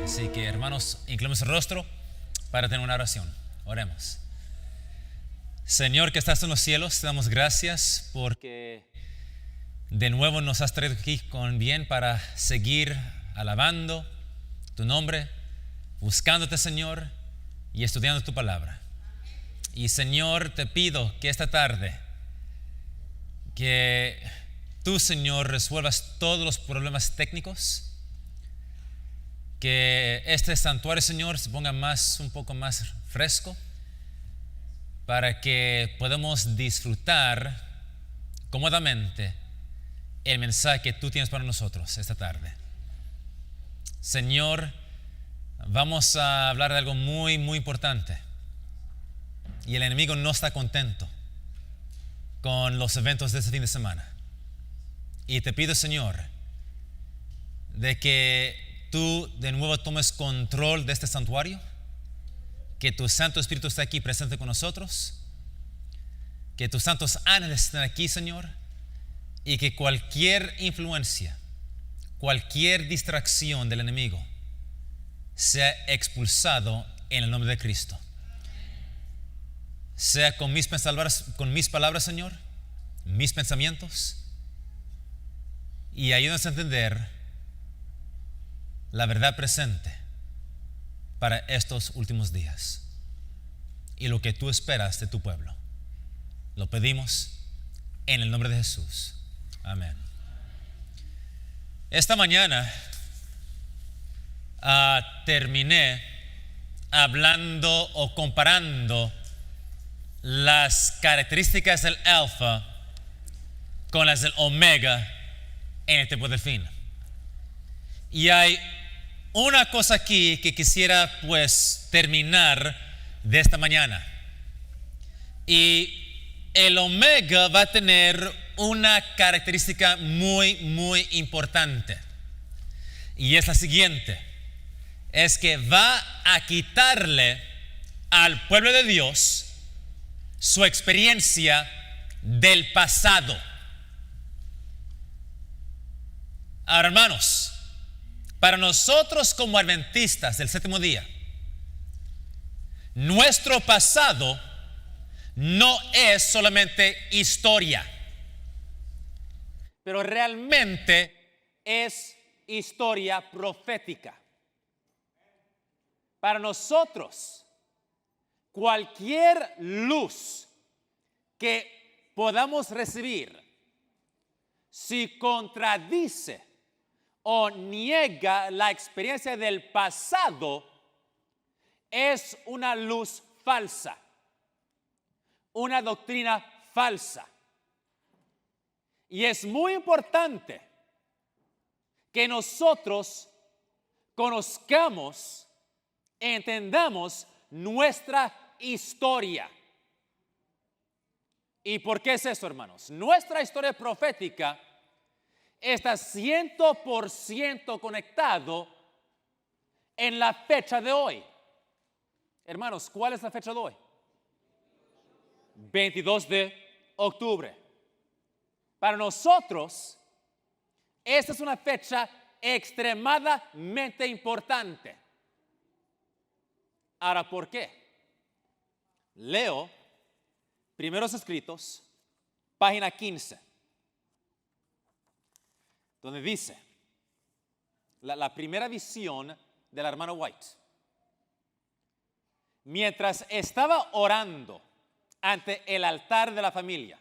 Así que, hermanos, inclinemos el rostro para tener una oración. Oremos. Señor que estás en los cielos, te damos gracias porque de nuevo nos has traído aquí con bien para seguir alabando tu nombre, buscándote, Señor, y estudiando tu palabra. Y, Señor, te pido que esta tarde, que tú, Señor, resuelvas todos los problemas técnicos, que este santuario, Señor, se ponga un poco más fresco, para que podamos disfrutar cómodamente el mensaje que tú tienes para nosotros esta tarde. Señor, vamos a hablar de algo muy, muy importante. Y el enemigo no está contento con los eventos de este fin de semana. Y te pido, Señor, de que tú de nuevo tomes control de este santuario, que tu Santo Espíritu esté aquí presente con nosotros, que tus santos ángeles estén aquí, Señor, y que cualquier influencia, cualquier distracción del enemigo sea expulsado en el nombre de Cristo. Sea con mis palabras, Señor, mis pensamientos, y ayúdanos a entender la verdad presente para estos últimos días y lo que tú esperas de tu pueblo. Lo pedimos en el nombre de Jesús. Amén. Esta mañana terminé hablando o comparando las características del alfa con las del omega en el tiempo del fin. Y hay una cosa aquí que quisiera terminar de esta mañana. Y el omega va a tener una característica muy, muy importante. Y es la siguiente. Es que va a quitarle al pueblo de Dios su experiencia del pasado. Ahora, hermanos, para nosotros como adventistas del séptimo día, nuestro pasado no es solamente historia, pero realmente es historia profética. Para nosotros, cualquier luz que podamos recibir, si contradice o niega la experiencia del pasado, es una luz falsa, una doctrina falsa. Y es muy importante que nosotros conozcamos, entendamos nuestra historia. ¿Y por qué es eso, hermanos? Nuestra historia profética está 100% conectado en la fecha de hoy. Hermanos, ¿cuál es la fecha de hoy? 22 de octubre. Para nosotros, esta es una fecha extremadamente importante. Ahora, ¿por qué? Leo Primeros Escritos, página 15. Donde dice, la primera visión del hermano White. Mientras estaba orando ante el altar de la familia,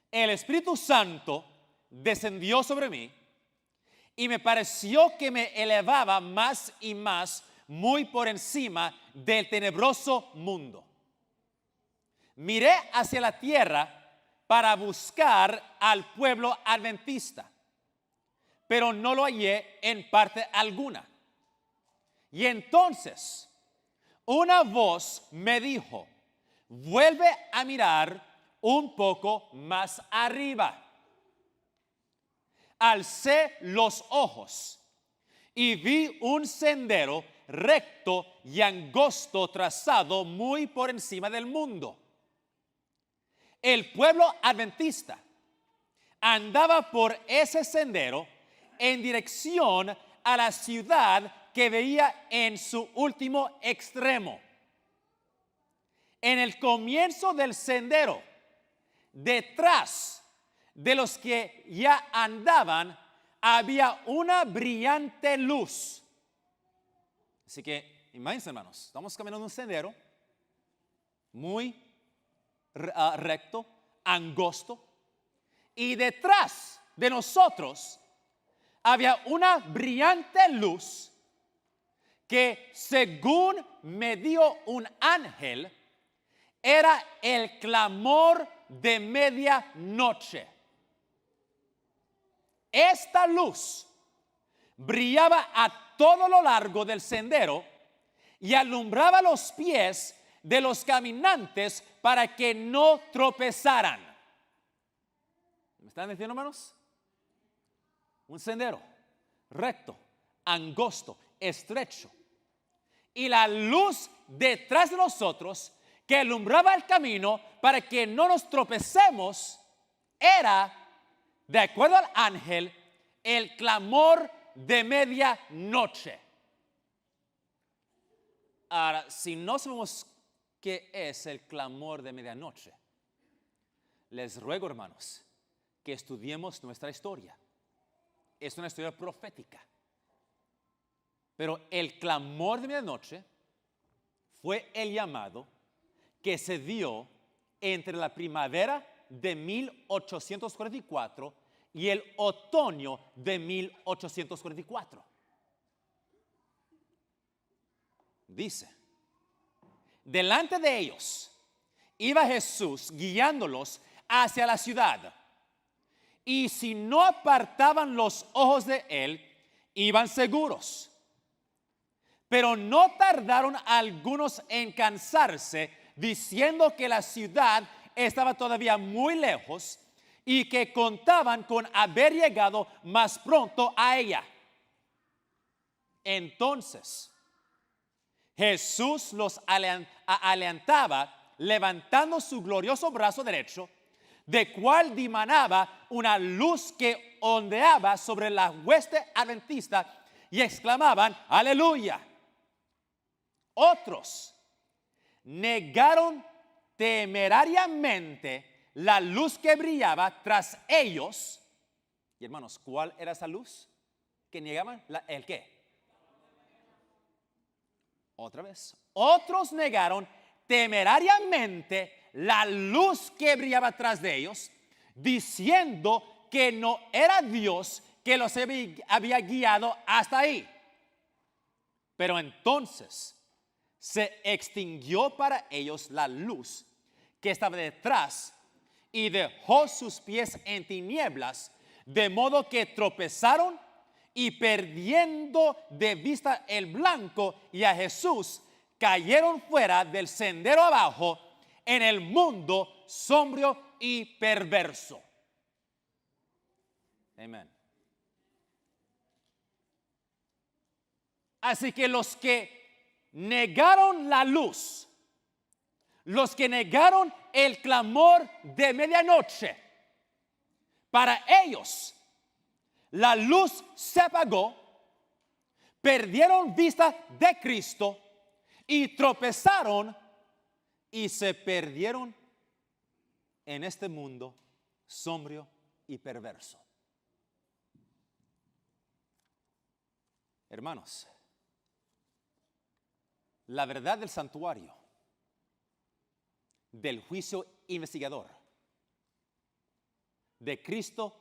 el Espíritu Santo descendió sobre mí y me pareció que me elevaba más y más, muy por encima del tenebroso mundo. Miré hacia la tierra para buscar al pueblo adventista, pero no lo hallé en parte alguna. Y entonces una voz me dijo, vuelve a mirar un poco más arriba. Alcé los ojos y vi un sendero recto y angosto trazado muy por encima del mundo. El pueblo adventista andaba por ese sendero en dirección a la ciudad que veía en su último extremo. En el comienzo del sendero, detrás de los que ya andaban, había una brillante luz. Así que, imagínense, hermanos, estamos caminando un sendero muy recto, angosto, y detrás de nosotros había una brillante luz que, según me dio un ángel, era el clamor de medianoche. Esta luz brillaba a todo lo largo del sendero y alumbraba los pies de los caminantes para que no tropezaran. ¿Me están diciendo, hermanos? Un sendero recto, angosto, estrecho. Y la luz detrás de nosotros que alumbraba el camino para que no nos tropecemos era, de acuerdo al ángel, el clamor de medianoche. Ahora, si no sabemos qué es el clamor de medianoche, les ruego, hermanos, que estudiemos nuestra historia. Es una historia profética. Pero el clamor de medianoche fue el llamado que se dio entre la primavera de 1844 y el otoño de 1844. Dice, delante de ellos iba Jesús guiándolos hacia la ciudad, y si no apartaban los ojos de él, iban seguros. Pero no tardaron algunos en cansarse, diciendo que la ciudad estaba todavía muy lejos y que contaban con haber llegado más pronto a ella. Entonces Jesús los alentaba, levantando su glorioso brazo derecho, de cual dimanaba una luz que ondeaba sobre la hueste adventista, y exclamaban: aleluya. Otros negaron temerariamente la luz que brillaba tras ellos. Y hermanos, ¿cuál era esa luz que negaban? ¿El qué? Otra vez. Otros negaron temerariamente la luz que brillaba tras de ellos, diciendo que no era Dios que los había guiado hasta ahí. Pero entonces se extinguió para ellos la luz que estaba detrás y dejó sus pies en tinieblas, de modo que tropezaron y, perdiendo de vista el blanco y a Jesús, cayeron fuera del sendero abajo en el mundo sombrío y perverso. Amén. Así que los que negaron la luz, los que negaron el clamor de medianoche, para ellos la luz se apagó, perdieron vista de Cristo y tropezaron y se perdieron en este mundo sombrío y perverso. Hermanos, la verdad del santuario, del juicio investigador, de Cristo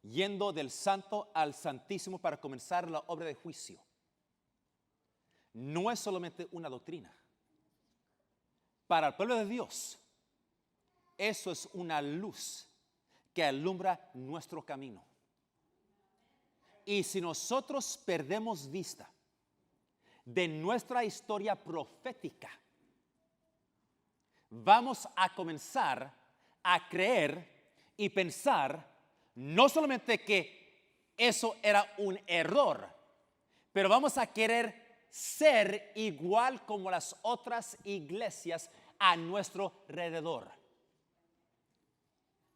yendo del santo al santísimo para comenzar la obra de juicio, no es solamente una doctrina. Para el pueblo de Dios, eso es una luz que alumbra nuestro camino. Y si nosotros perdemos vista de nuestra historia profética, vamos a comenzar a creer y pensar no solamente que eso era un error, pero vamos a querer ser igual como las otras iglesias a nuestro alrededor.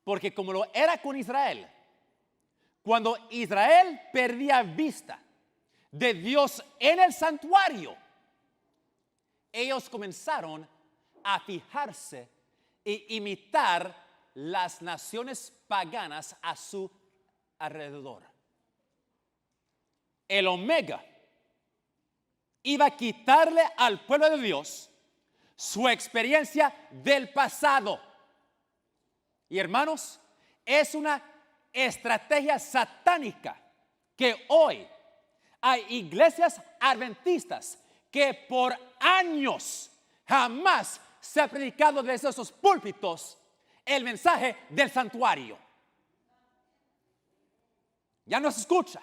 Porque como lo era con Israel, cuando Israel perdía vista de Dios en el santuario, ellos comenzaron a fijarse e imitar las naciones paganas a su alrededor. El Omega iba a quitarle al pueblo de Dios su experiencia del pasado. Y hermanos, es una estrategia satánica que hoy hay iglesias adventistas que por años jamás se ha predicado desde esos púlpitos el mensaje del santuario. Ya no se escucha,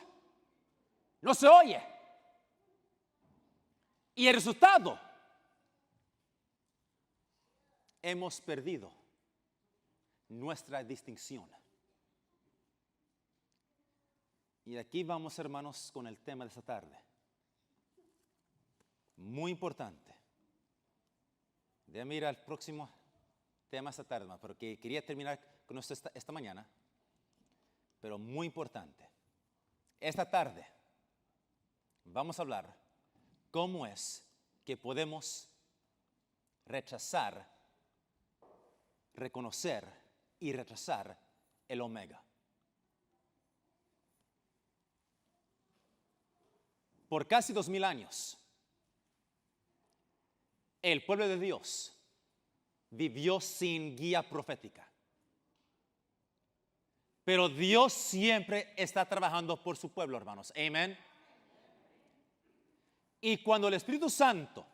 no se oye. Y el resultado, hemos perdido nuestra distinción. Y aquí vamos, hermanos, con el tema de esta tarde. Muy importante. Déjame ir al próximo tema esta tarde, porque quería terminar con esto esta mañana. Pero muy importante. Esta tarde vamos a hablar cómo es que podemos rechazar, reconocer y rechazar el Omega. Por casi 2000 años, el pueblo de Dios vivió sin guía profética. Pero Dios siempre está trabajando por su pueblo, hermanos. Amén. Y cuando el Espíritu Santo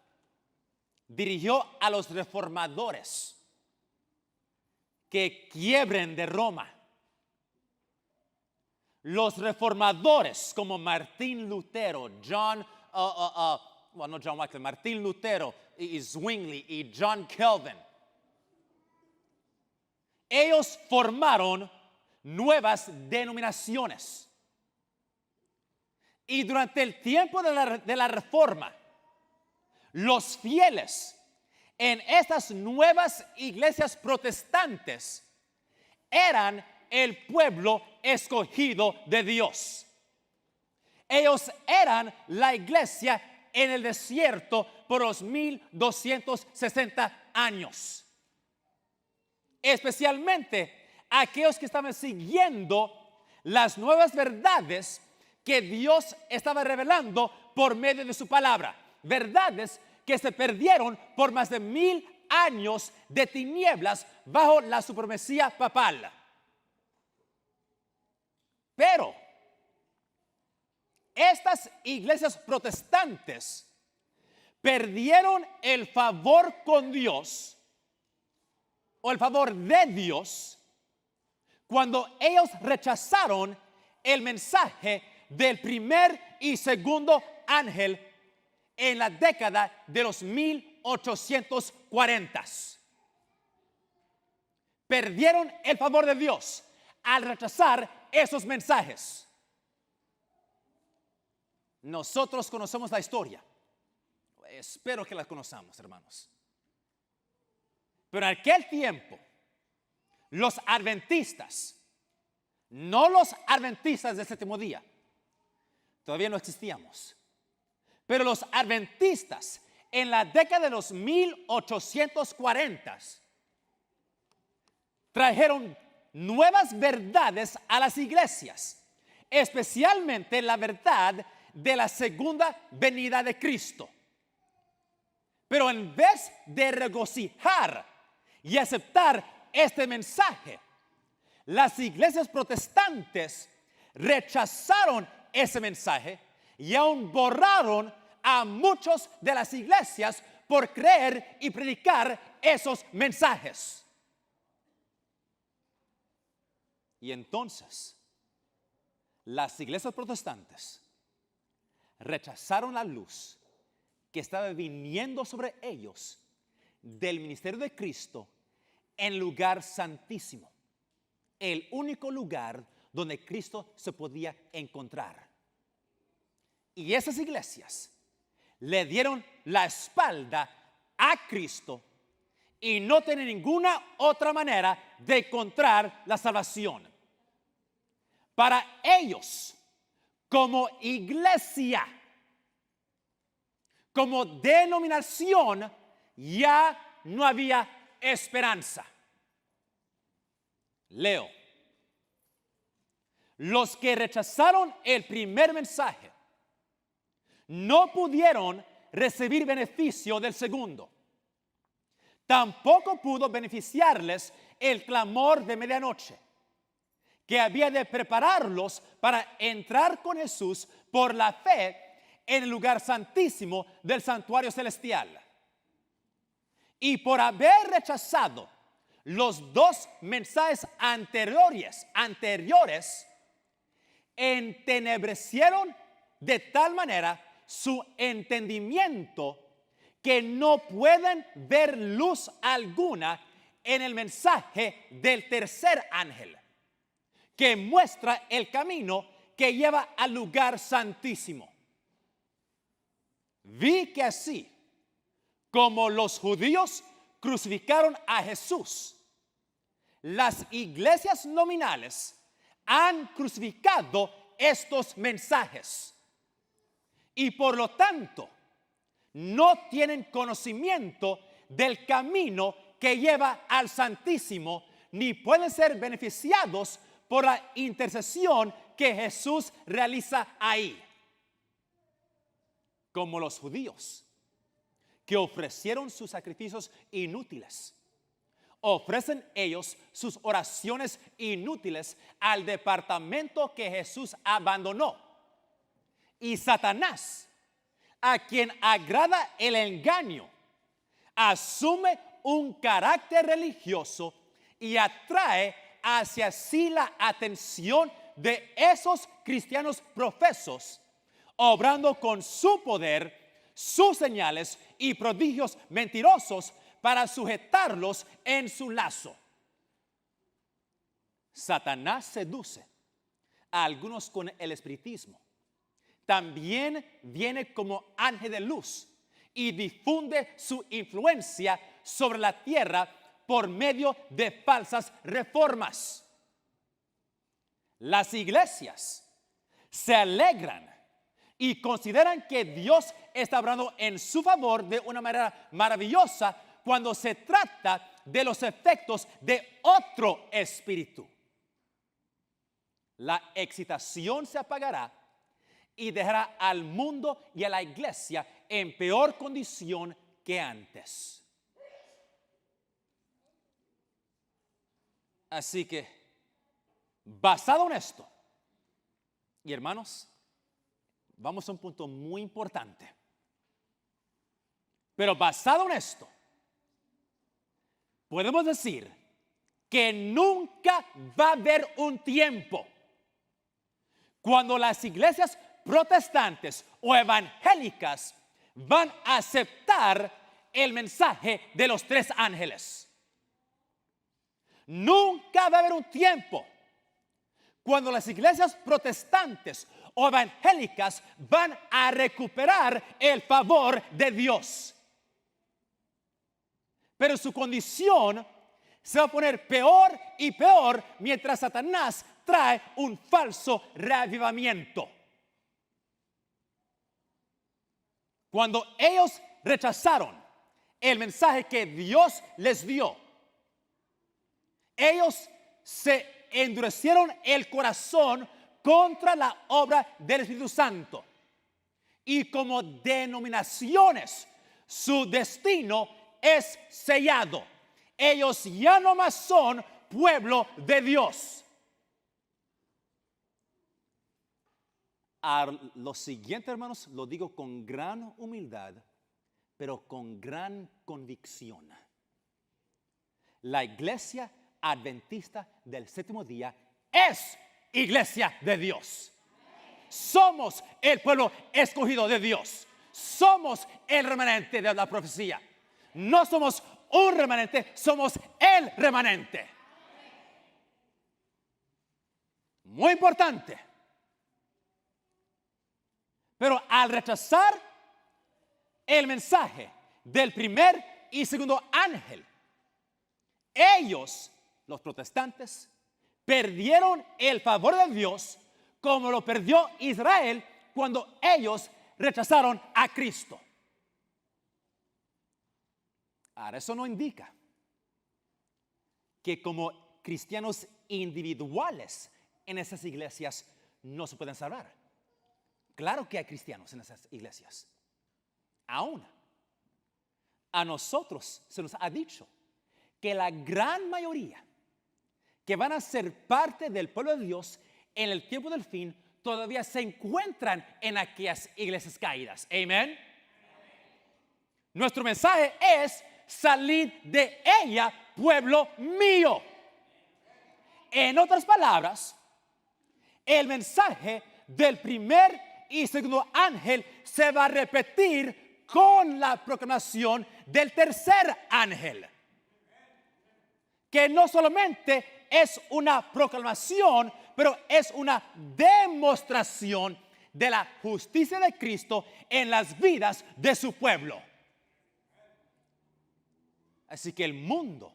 dirigió a los reformadores que quiebren de Roma, los reformadores como Martín Lutero, Martín Lutero y Zwingli y John Calvin, ellos formaron nuevas denominaciones. Y durante el tiempo de la Reforma, los fieles en estas nuevas iglesias protestantes eran el pueblo escogido de Dios. Ellos eran la iglesia en el desierto por los 1260 años. Especialmente aquellos que estaban siguiendo las nuevas verdades que Dios estaba revelando por medio de su palabra. Verdades que se perdieron por más de 1000 años de tinieblas bajo la supremacía papal. Pero estas iglesias protestantes perdieron el favor con Dios o el favor de Dios cuando ellos rechazaron el mensaje del primer y segundo ángel en la década de los 1840. Perdieron el favor de Dios al rechazar esos mensajes. Nosotros conocemos la historia. Espero que la conozcamos, hermanos. Pero en aquel tiempo, los adventistas, no los adventistas del séptimo día, todavía no existíamos. Pero los adventistas en la década de los 1840 trajeron nuevas verdades a las iglesias, especialmente la verdad de la segunda venida de Cristo. Pero en vez de regocijar y aceptar este mensaje, las iglesias protestantes rechazaron ese mensaje y aún borraron a muchos de las iglesias por creer y predicar esos mensajes. Y entonces, las iglesias protestantes rechazaron la luz que estaba viniendo sobre ellos del ministerio de Cristo en lugar santísimo, el único lugar donde Cristo se podía encontrar. Y esas iglesias le dieron la espalda a Cristo y no tienen ninguna otra manera de encontrar la salvación. Para ellos, como iglesia, como denominación ya no había esperanza. Leo. Los que rechazaron el primer mensaje no pudieron recibir beneficio del segundo. Tampoco pudo beneficiarles el clamor de medianoche, que había de prepararlos para entrar con Jesús por la fe en el lugar santísimo del santuario celestial. Y por haber rechazado los dos mensajes anteriores, entenebrecieron de tal manera su entendimiento que no pueden ver luz alguna en el mensaje del tercer ángel, que muestra el camino que lleva al lugar santísimo. Vi que así como los judíos crucificaron a Jesús, las iglesias nominales han crucificado estos mensajes y por lo tanto no tienen conocimiento del camino que lleva al Santísimo, ni pueden ser beneficiados por la intercesión que Jesús realiza ahí. Como los judíos, que ofrecieron sus sacrificios inútiles, ofrecen ellos sus oraciones inútiles al departamento que Jesús abandonó. Y Satanás, a quien agrada el engaño, asume un carácter religioso y atrae hacia sí la atención de esos cristianos profesos, obrando con su poder, sus señales y prodigios mentirosos para sujetarlos en su lazo. Satanás seduce a algunos con el espiritismo. También viene como ángel de luz y difunde su influencia sobre la tierra por medio de falsas reformas. Las iglesias se alegran y consideran que Dios está obrando en su favor de una manera maravillosa cuando se trata de los efectos de otro espíritu. La excitación se apagará y dejará al mundo y a la iglesia en peor condición que antes. Así que, basado en esto, y hermanos, vamos a un punto muy importante. Pero basado en esto, podemos decir que nunca va a haber un tiempo cuando las iglesias protestantes o evangélicas van a aceptar el mensaje de los tres ángeles. Nunca va a haber un tiempo cuando las iglesias protestantes o evangélicas van a recuperar el favor de Dios. Pero su condición se va a poner peor y peor mientras Satanás trae un falso reavivamiento. Cuando ellos rechazaron el mensaje que Dios les dio, ellos se endurecieron el corazón contra la obra del Espíritu Santo. Y como denominaciones, su destino es sellado. Ellos ya no más son pueblo de Dios. A lo siguiente, hermanos, lo digo con gran humildad, pero con gran convicción. La iglesia adventista del séptimo día es iglesia de Dios. Somos el pueblo escogido de Dios. Somos el remanente de la profecía. No somos un remanente, somos el remanente. Muy importante. Pero al rechazar el mensaje del primer y segundo ángel, ellos, los protestantes, perdieron el favor de Dios como lo perdió Israel cuando ellos rechazaron a Cristo. Ahora, eso no indica que como cristianos individuales en esas iglesias no se pueden salvar. Claro que hay cristianos en esas iglesias. Aún a nosotros se nos ha dicho que la gran mayoría que van a ser parte del pueblo de Dios en el tiempo del fin todavía se encuentran en aquellas iglesias caídas. Amén. Nuestro mensaje es salir de ella, pueblo mío. En otras palabras, el mensaje del primer y segundo ángel se va a repetir con la proclamación del tercer ángel, que no solamente es una proclamación, pero es una demostración de la justicia de Cristo en las vidas de su pueblo. Así que el mundo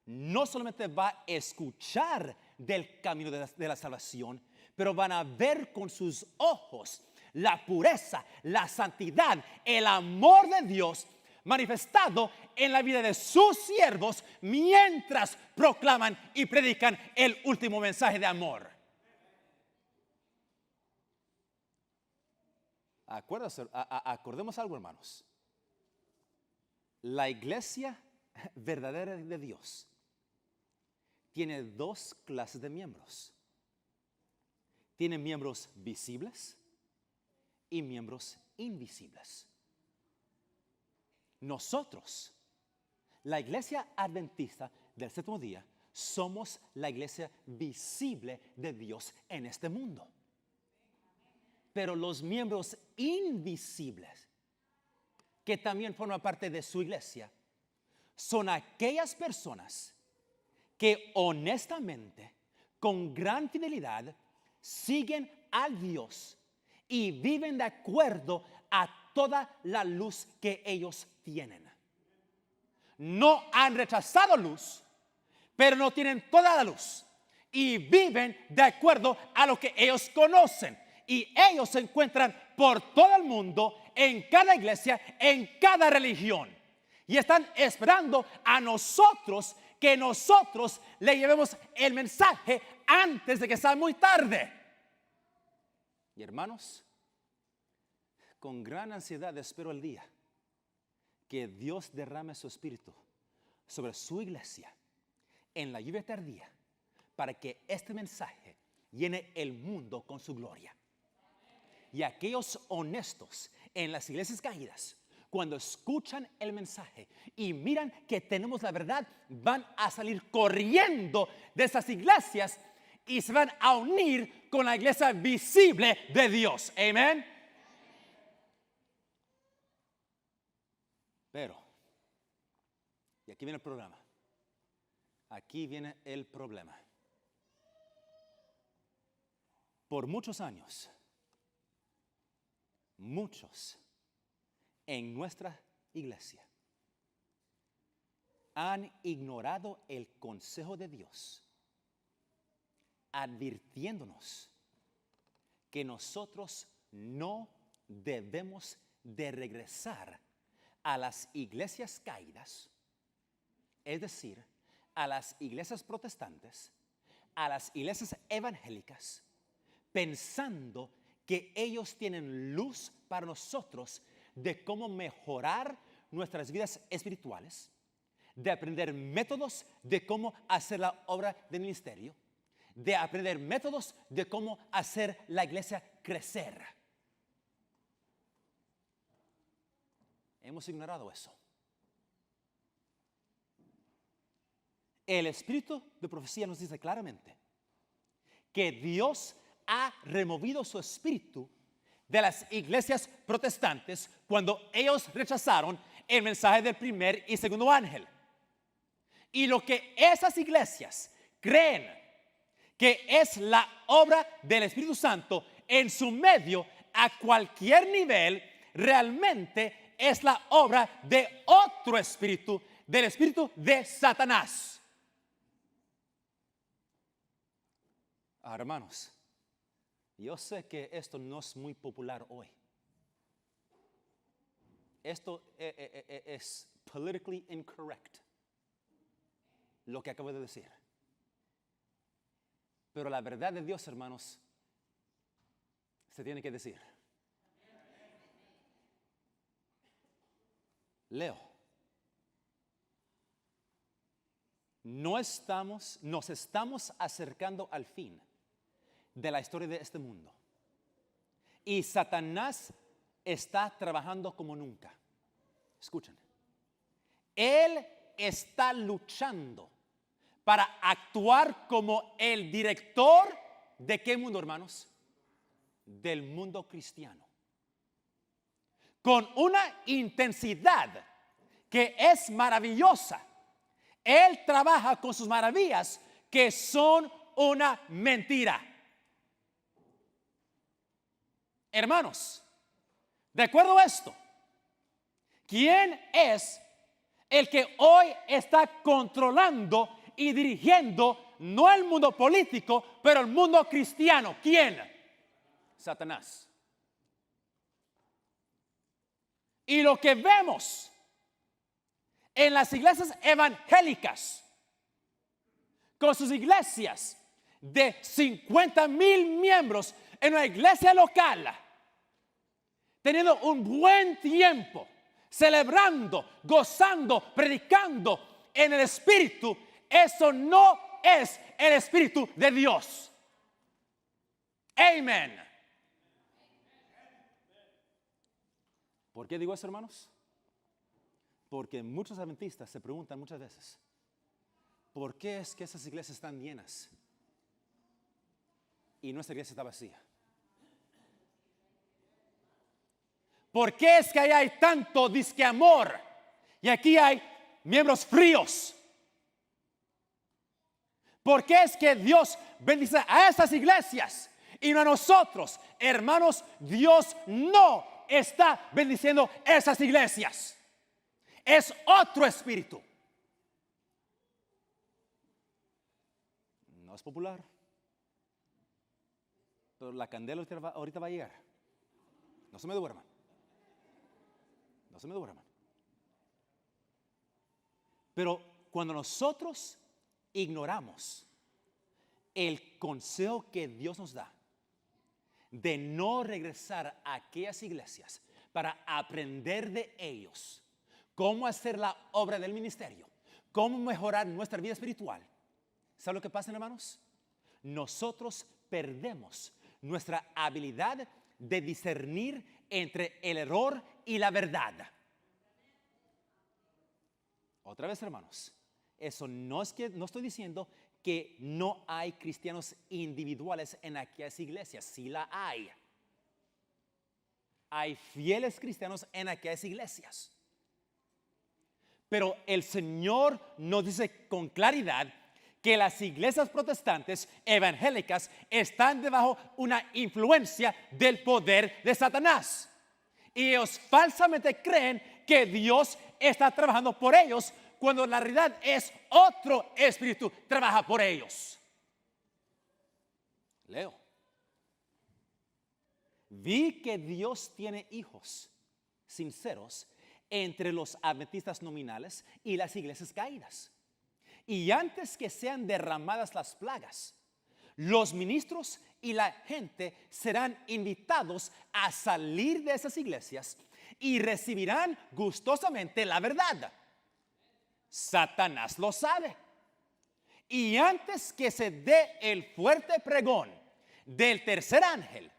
no solamente va a escuchar del camino de la salvación, pero van a ver con sus ojos la pureza, la santidad, el amor de Dios manifestado en la vida de sus siervos mientras proclaman y predican el último mensaje de amor. Acordemos algo, hermanos. La iglesia verdadera de Dios tiene dos clases de miembros. Tiene miembros visibles y miembros invisibles. Nosotros, la iglesia adventista del séptimo día, somos la iglesia visible de Dios en este mundo. Pero los miembros invisibles, que también forman parte de su iglesia, son aquellas personas que honestamente, con gran fidelidad, siguen a Dios y viven de acuerdo a toda la luz que ellos tienen. No han rechazado luz, pero no tienen toda la luz y viven de acuerdo a lo que ellos conocen. Y ellos se encuentran por todo el mundo, en cada iglesia, en cada religión. Y están esperando a nosotros que nosotros le llevemos el mensaje antes de que sea muy tarde. Y hermanos, con gran ansiedad espero el día que Dios derrame su espíritu sobre su iglesia en la lluvia tardía para que este mensaje llene el mundo con su gloria. Y aquellos honestos en las iglesias caídas, cuando escuchan el mensaje y miran que tenemos la verdad, van a salir corriendo de esas iglesias y se van a unir con la iglesia visible de Dios. Amén. Pero, y aquí viene el programa. Aquí viene el problema. Por muchos años, muchos en nuestra iglesia han ignorado el consejo de Dios, advirtiéndonos que nosotros no debemos de regresar a las iglesias caídas, es decir, a las iglesias protestantes, a las iglesias evangélicas, pensando que ellos tienen luz para nosotros de cómo mejorar nuestras vidas espirituales, de aprender métodos de cómo hacer la obra del ministerio, de aprender métodos de cómo hacer la iglesia crecer. Hemos ignorado eso. El espíritu de profecía nos dice claramente que Dios ha removido su espíritu de las iglesias protestantes cuando ellos rechazaron el mensaje del primer y segundo ángel. Y lo que esas iglesias creen que es la obra del Espíritu Santo en su medio a cualquier nivel, realmente es la obra de otro espíritu, del espíritu de Satanás. Ahora, hermanos, yo sé que esto no es muy popular hoy. Esto es politically incorrect lo que acabo de decir. Pero la verdad de Dios, hermanos, se tiene que decir. Leo. Nos estamos acercando al fin de la historia de este mundo. Y Satanás está trabajando como nunca. Escuchen. Él está luchando para actuar como el director de ¿qué mundo, hermanos? Del mundo cristiano. Con una intensidad que es maravillosa. Él trabaja con sus maravillas que son una mentira. Hermanos, de acuerdo a esto, ¿quién es el que hoy está controlando y dirigiendo no el mundo político, pero el mundo cristiano? ¿Quién? Satanás. Y lo que vemos en las iglesias evangélicas, con sus iglesias de 50,000 miembros en una iglesia local, teniendo un buen tiempo, celebrando, gozando, predicando en el Espíritu, eso no es el Espíritu de Dios. Amén. ¿Por qué digo eso, hermanos? Porque muchos adventistas se preguntan muchas veces, ¿por qué es que esas iglesias están llenas y nuestra iglesia está vacía? ¿Por qué es que allá hay tanto disque amor y aquí hay miembros fríos? ¿Por qué es que Dios bendice a esas iglesias y no a nosotros? Hermanos, Dios no está bendiciendo esas iglesias. Es otro espíritu. No es popular, pero la candela ahorita va a llegar. No se me duerman. No se me duerman. Pero cuando nosotros ignoramos el consejo que Dios nos da de no regresar a aquellas iglesias para aprender de ellos cómo hacer la obra del ministerio, cómo mejorar nuestra vida espiritual, ¿sabe lo que pasa, hermanos? Nosotros perdemos nuestra habilidad de discernir entre el error y la verdad. Otra vez, hermanos, eso no estoy diciendo que no hay cristianos individuales en aquellas iglesias. Sí la hay. Hay fieles cristianos en aquellas iglesias. Pero el Señor nos dice con claridad que las iglesias protestantes evangélicas están debajo una influencia del poder de Satanás. Y ellos falsamente creen que Dios está trabajando por ellos, cuando la realidad es otro espíritu trabaja por ellos. Leo. Vi que Dios tiene hijos sinceros entre los adventistas nominales y las iglesias caídas. Y antes que sean derramadas las plagas, los ministros y la gente serán invitados a salir de esas iglesias y recibirán gustosamente la verdad. Satanás lo sabe. Y antes que se dé el fuerte pregón del tercer ángel,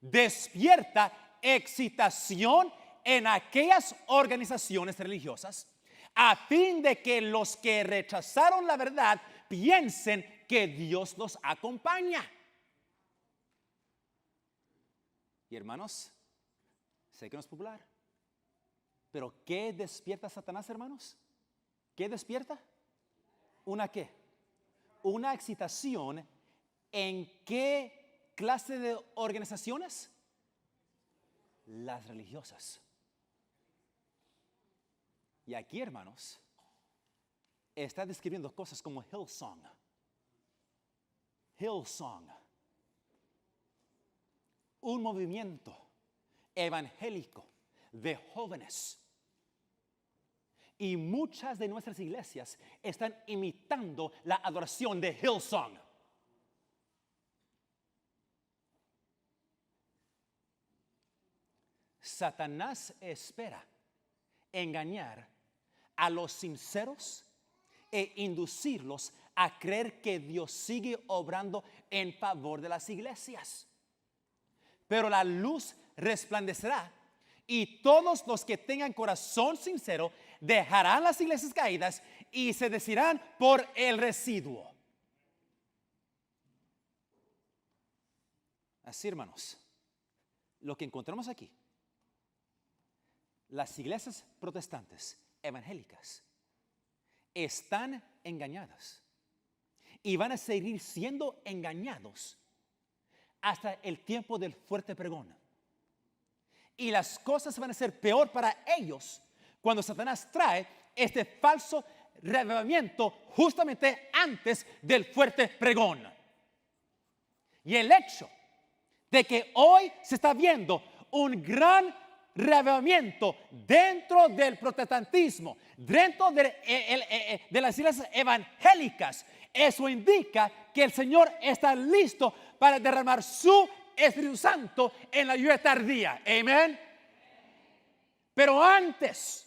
despierta excitación en aquellas organizaciones religiosas a fin de que los que rechazaron la verdad piensen que Dios los acompaña. Y hermanos, sé que no es popular, pero ¿qué despierta Satanás, hermanos? ¿Qué despierta? ¿Una qué? Una excitación en qué clase de organizaciones? Las religiosas. Y aquí, hermanos, está describiendo cosas como Hillsong. Hillsong. Un movimiento evangélico de jóvenes Y muchas de nuestras iglesias están imitando la adoración de Hillsong. Satanás espera engañar a los sinceros e inducirlos a creer que Dios sigue obrando en favor de las iglesias. Pero la luz resplandecerá y todos los que tengan corazón sincero dejarán las iglesias caídas y se decidirán por el residuo. Así, hermanos, lo que encontramos aquí, las iglesias protestantes evangélicas están engañadas y van a seguir siendo engañados hasta el tiempo del fuerte pregón. Y las cosas van a ser peor para ellos cuando Satanás trae este falso reavivamiento justamente antes del fuerte pregón. Y el hecho de que hoy se está viendo un gran reavivamiento dentro del protestantismo, dentro de las iglesias evangélicas, eso indica que el Señor está listo para derramar su Espíritu Santo en la lluvia tardía. Amén. Pero antes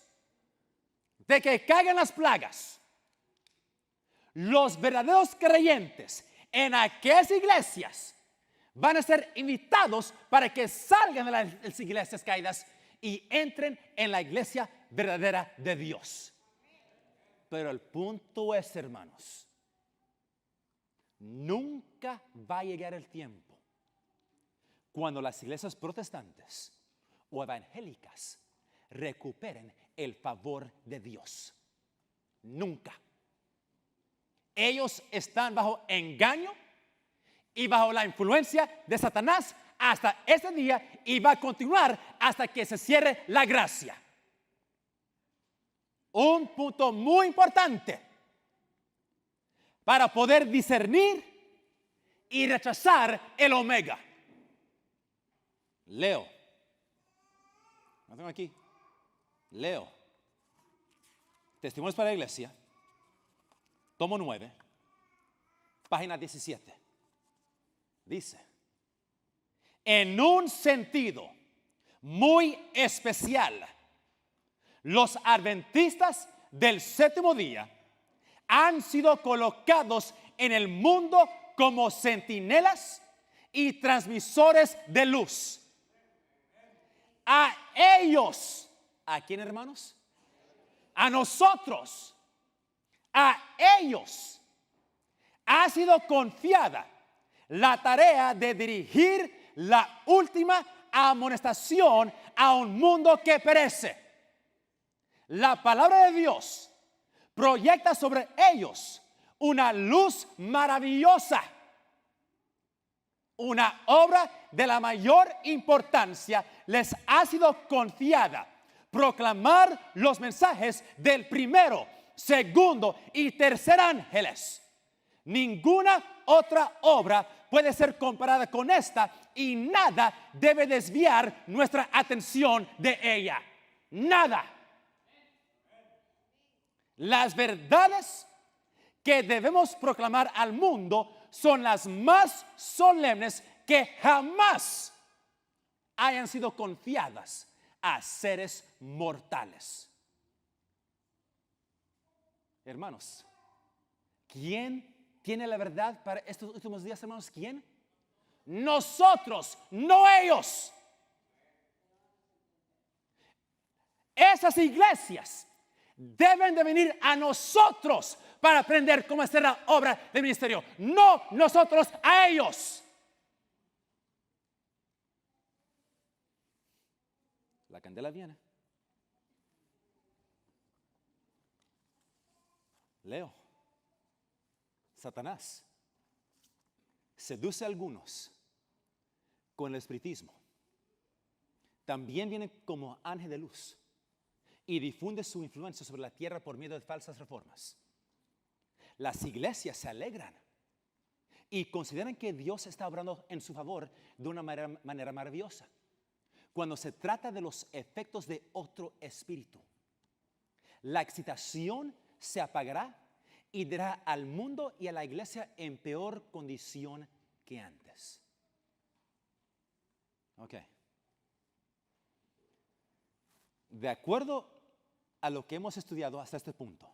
de que caigan las plagas, los verdaderos creyentes en aquellas iglesias van a ser invitados para que salgan de las iglesias caídas y entren en la iglesia verdadera de Dios. Pero el punto es, hermanos, nunca va a llegar el tiempo cuando las iglesias protestantes o evangélicas recuperen el favor de Dios. Nunca. Ellos están bajo engaño y bajo la influencia de Satanás hasta ese día y va a continuar hasta que se cierre la gracia. Un punto muy importante para poder discernir y rechazar el omega. Leo. Lo tengo aquí. Leo. Testimonios para la Iglesia. Tomo 9. Página 17. Dice: en un sentido muy especial, los adventistas del séptimo día han sido colocados en el mundo como centinelas y transmisores de luz. A ellos, ¿a quién, hermanos? A nosotros, a ellos ha sido confiada la tarea de dirigir la última amonestación a un mundo que perece. La palabra de Dios proyecta sobre ellos una luz maravillosa, una obra de la mayor importancia les ha sido confiada: proclamar los mensajes del primero, segundo y tercer ángeles. Ninguna otra obra puede ser comparada con esta y nada debe desviar nuestra atención de ella. Nada. Las verdades que debemos proclamar al mundo son las más solemnes que jamás hayan sido confiadas a seres mortales. Hermanos, ¿quién tiene la verdad para estos últimos días, hermanos? ¿Quién? Nosotros, no ellos. Esas iglesias deben de venir a nosotros para aprender cómo hacer la obra del ministerio, no nosotros a ellos. La candela viene. Leo. Satanás seduce a algunos con el espiritismo. También viene como ángel de luz y difunde su influencia sobre la tierra por medio de falsas reformas. Las iglesias se alegran y consideran que Dios está obrando en su favor de una manera maravillosa cuando se trata de los efectos de otro espíritu. La excitación se apagará y dará al mundo y a la iglesia se apagará y dará al mundo y a la iglesia en peor condición que antes. Ok. De acuerdo a lo que hemos estudiado hasta este punto,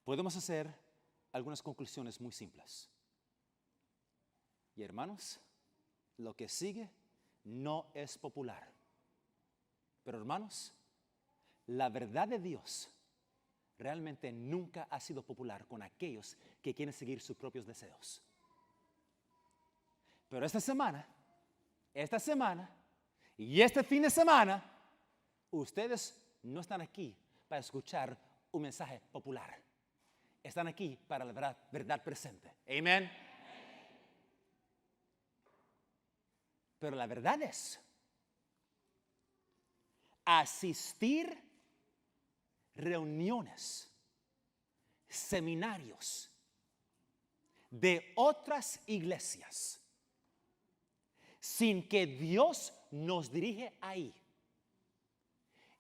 podemos hacer algunas conclusiones muy simples. Y hermanos, lo que sigue no es popular. Pero hermanos, la verdad de Dios realmente nunca ha sido popular con aquellos que quieren seguir sus propios deseos. Pero esta semana y este fin de semana, ustedes no están aquí para escuchar un mensaje popular. Están aquí para la verdad presente. Amén. Pero la verdad es asistir reuniones, seminarios de otras iglesias sin que Dios nos dirige ahí.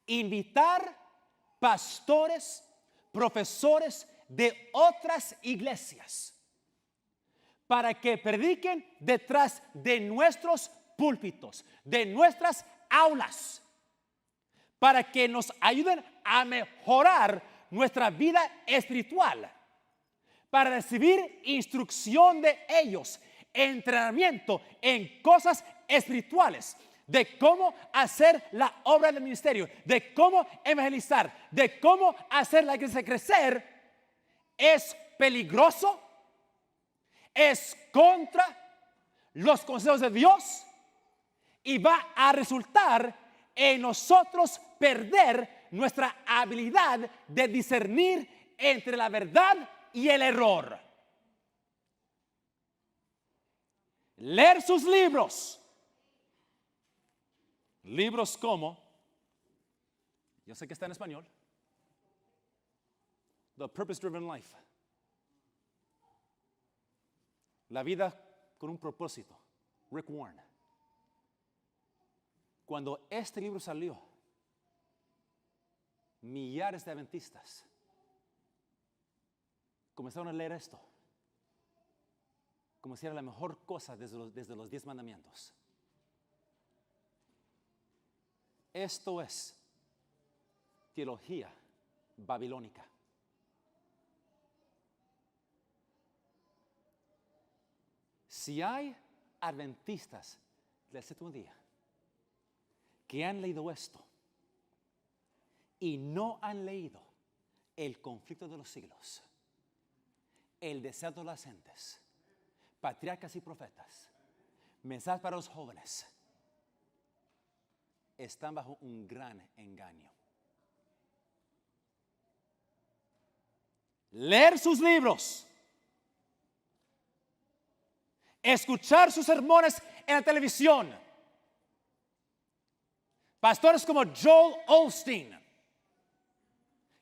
Invitar pastores, profesores de otras iglesias para que prediquen detrás de nuestros púlpitos, de nuestras aulas, para que nos ayuden a mejorar nuestra vida espiritual, para recibir instrucción de ellos, entrenamiento en cosas espirituales, de cómo hacer la obra del ministerio, de cómo evangelizar, de cómo hacer la iglesia crecer, es peligroso, es contra los consejos de Dios y va a resultar en nosotros perder nuestra habilidad de discernir entre la verdad y el error. Leer sus libros. Libros como, yo sé que está en español, The Purpose Driven Life. La vida con un propósito. Rick Warren. Cuando este libro salió, millares de adventistas comenzaron a leer esto como si era la mejor cosa desde los 10 mandamientos. Esto es teología babilónica. Si hay adventistas del séptimo día que han leído esto y no han leído el conflicto de los siglos, el deseo de las gentes, patriarcas y profetas, mensajes para los jóvenes, están bajo un gran engaño. Leer sus libros, escuchar sus sermones en la televisión. Pastores como Joel Osteen,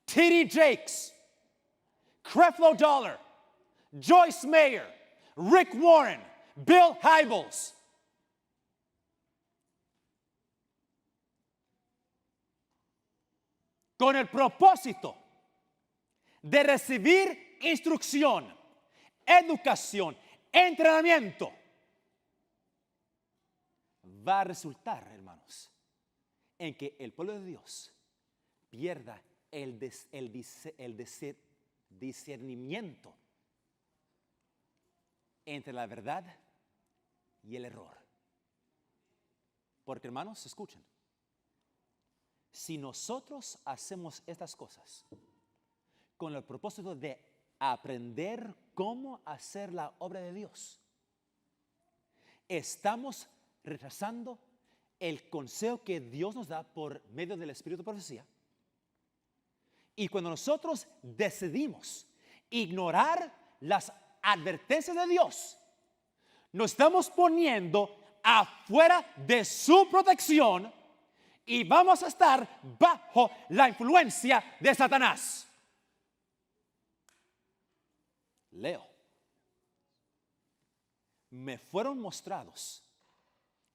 T.D. Jakes, Creflo Dollar, Joyce Meyer, Rick Warren, Bill Hybels. Con el propósito de recibir instrucción, educación, entrenamiento, va a resultar, hermanos, en que el pueblo de Dios pierda el discernimiento entre la verdad y el error. Porque, hermanos, escuchen, si nosotros hacemos estas cosas con el propósito de aprender cómo hacer la obra de Dios, estamos rechazando el consejo que Dios nos da por medio del Espíritu de profecía. Y cuando nosotros decidimos ignorar las advertencias de Dios, nos estamos poniendo afuera de su protección y vamos a estar bajo la influencia de Satanás. Leo. Me fueron mostrados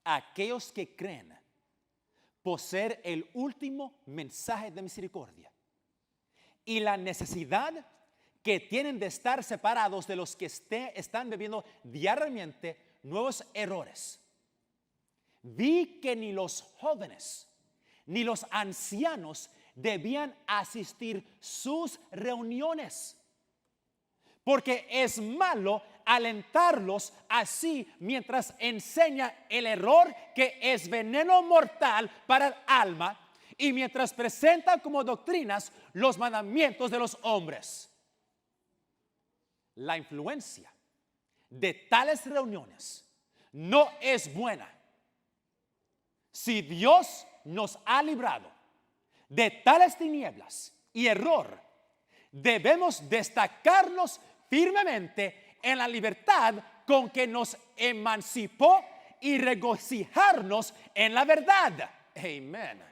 aquellos que creen poseer el último mensaje de misericordia, y la necesidad que tienen de estar separados de los que están bebiendo diariamente nuevos errores. Vi que ni los jóvenes ni los ancianos debían asistir sus reuniones, porque es malo alentarlos así mientras enseña el error que es veneno mortal para el alma y mientras presenta como doctrinas los mandamientos de los hombres. La influencia de tales reuniones no es buena. Si Dios nos ha librado de tales tinieblas y error, debemos destacarnos firmemente en la libertad con que nos emancipó y regocijarnos en la verdad. Amén.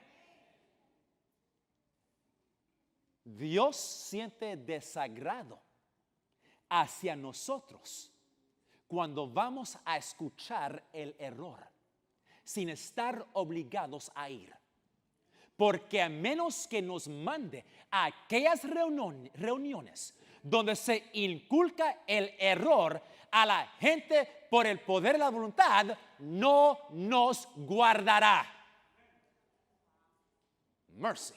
Dios siente desagrado hacia nosotros cuando vamos a escuchar el error sin estar obligados a ir. Porque a menos que nos mande a aquellas reuniones donde se inculca el error a la gente por el poder de la voluntad, no nos guardará. Mercy.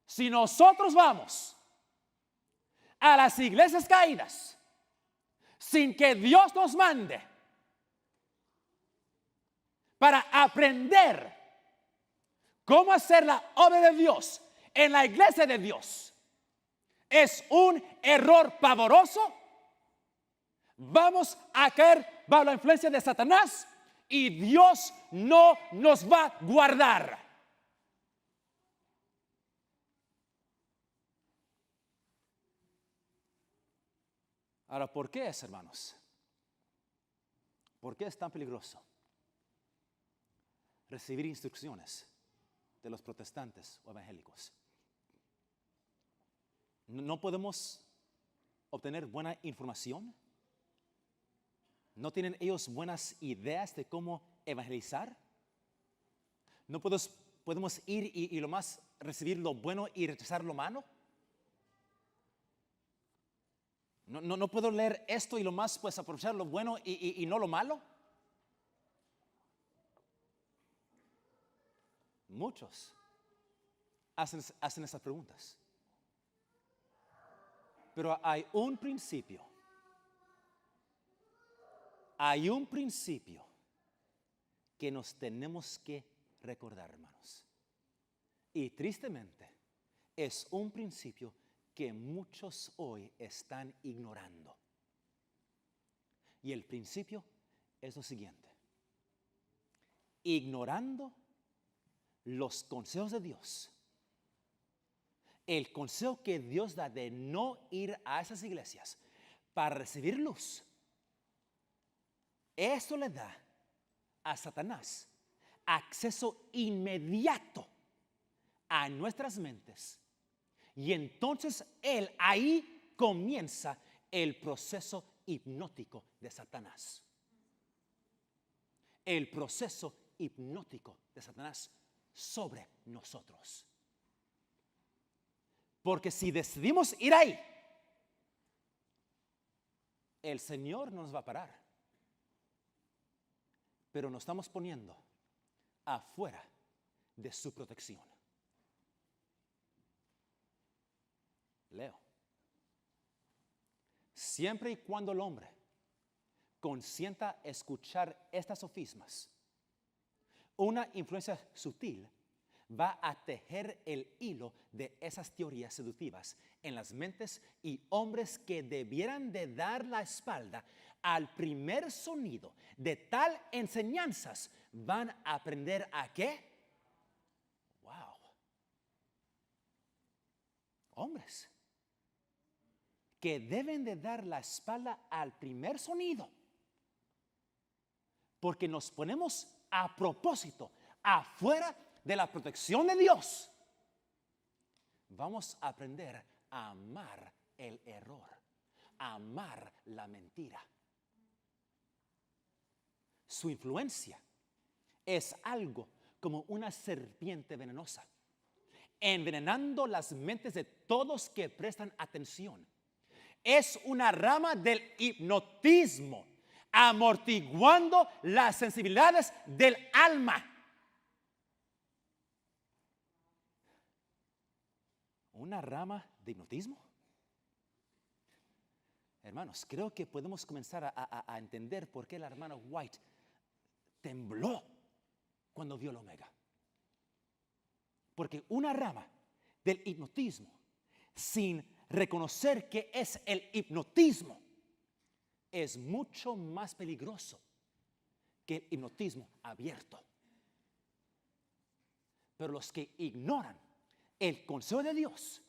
Si nosotros vamos a las iglesias caídas sin que Dios nos mande para aprender cómo hacer la obra de Dios en la iglesia de Dios, es un error pavoroso. Vamos a caer bajo la influencia de Satanás y Dios no nos va a guardar. Ahora, ¿por qué es, hermanos? ¿Por qué es tan peligroso recibir instrucciones de los protestantes o evangélicos? ¿No podemos obtener buena información? ¿No tienen ellos buenas ideas de cómo evangelizar? ¿No podemos ir y lo más recibir lo bueno y rechazar lo malo? ¿No puedo leer esto y lo más pues aprovechar lo bueno y no lo malo? Muchos hacen esas preguntas. Pero hay un principio. Hay un principio que nos tenemos que recordar, hermanos. Y tristemente es un principio que muchos hoy están ignorando. Y el principio es lo siguiente: ignorando los consejos de Dios, el consejo que Dios da de no ir a esas iglesias para recibir luz, eso le da a Satanás acceso inmediato a nuestras mentes. Y entonces él ahí comienza el proceso hipnótico de Satanás. El proceso hipnótico de Satanás sobre nosotros. Porque si decidimos ir ahí, el Señor no nos va a parar. Pero nos estamos poniendo afuera de su protección. Leo. Siempre y cuando el hombre consienta escuchar estas sofismas, una influencia sutil va a tejer el hilo de esas teorías seductivas en las mentes y hombres que debieran de dar la espalda al primer sonido de tal enseñanzas van a aprender a ¿qué? Wow. Hombres que deben de dar la espalda al primer sonido, porque nos ponemos a propósito afuera de la protección de Dios. Vamos a aprender a amar el error, a amar la mentira. Su influencia es algo como una serpiente venenosa. envenenando las mentes de todos que prestan atención. Es una rama del hipnotismo, amortiguando las sensibilidades del alma. ¿Una rama de hipnotismo? Hermanos, creo que podemos comenzar a entender por qué la hermana White tembló cuando vio la omega. Porque una rama del hipnotismo, sin reconocer que es el hipnotismo, es mucho más peligroso que el hipnotismo abierto. Pero los que ignoran el consejo de Dios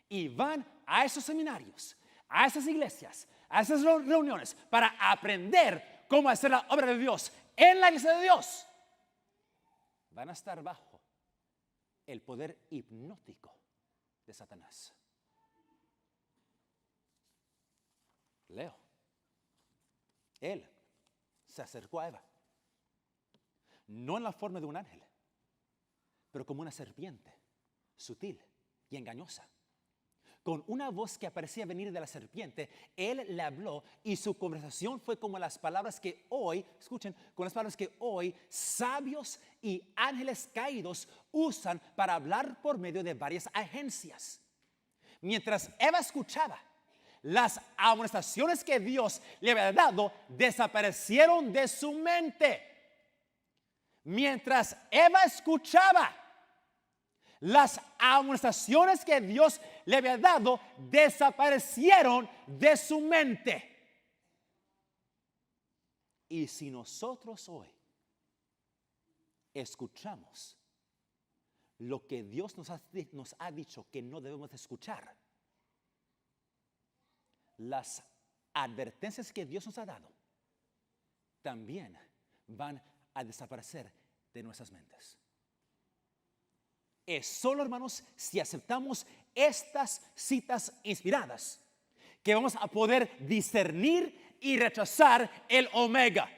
y van a esos seminarios, a esas iglesias, a esas reuniones para aprender cómo hacer la obra de Dios en la iglesia de Dios, van a estar bajo el poder hipnótico de Satanás. Leo. Él se acercó a Eva, no en la forma de un ángel, pero como una serpiente, sutil y engañosa. Con una voz que parecía venir de la serpiente, él le habló y su conversación fue como las palabras que hoy, escuchen, con las palabras que hoy sabios y ángeles caídos usan para hablar por medio de varias agencias. Mientras Eva escuchaba, las amonestaciones que Dios le había dado desaparecieron de su mente. Mientras Eva escuchaba, las amonestaciones que Dios le había dado desaparecieron de su mente. Y si nosotros hoy escuchamos lo que Dios nos ha dicho que no debemos escuchar, las advertencias que Dios nos ha dado también van a desaparecer de nuestras mentes. Es solo, hermanos, si aceptamos estas citas inspiradas que vamos a poder discernir y rechazar el omega.